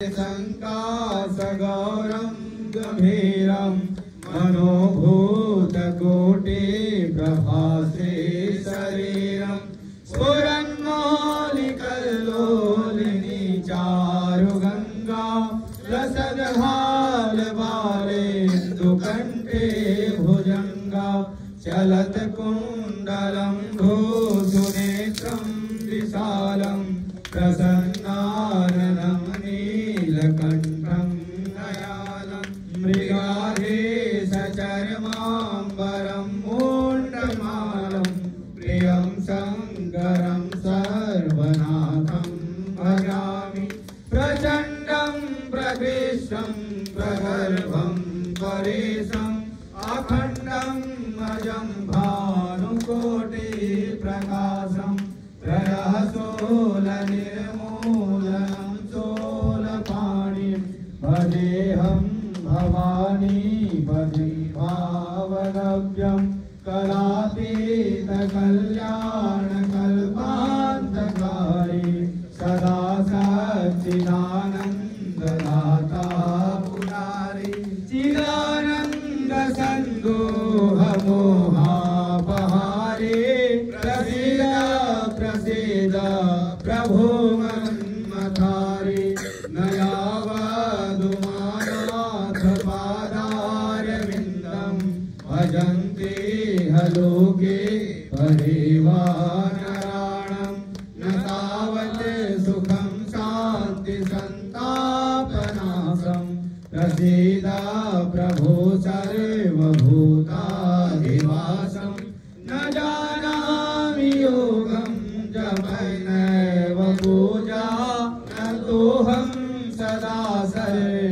शङ्कासगौरं गम्भीरं मनोभूतकोटि प्रभासे शरीरं स्फुरन्मौलिकल्लोलिनी चारुगङ्गा रसदहालबालेन्दुकण्ठे भुजङ्गा चलत्कुण्डलं भूसुनेत्रं विशालं प्रसन्नाननं नीलकण्ठं दयालं मृगाधीशचर्माम्बरं मूण्डमालं प्रियं शङ्करं सर्वनाथं भजामि प्रचण्डं प्रकृष्टं प्रगर्भं परेशम् अखण्डं अजं भानुकोटिप्रकाशं त्रयःशूलनिर्मूलनं शूलपाणिं भजेऽहं भवानी पतिं भावगव्यं कलातीतकल्याणकल्पान्तकारी सदा सच्चिदानन्ददाता पुरारी चिदानन्दसन्दोहमोहापहारे प्रसीद प्रसीद प्रभो मन्मथारे न यावदुमानाथ पादारविन्दं भजन्ते हलोके परिवानराणं न तावत् सुखं शान्ति सन्तापनाशं प्रसीद प्रभो सर्वभूताधिवासं न जानामि योगं जपनैव पूजा न तोऽहं सदा सर्व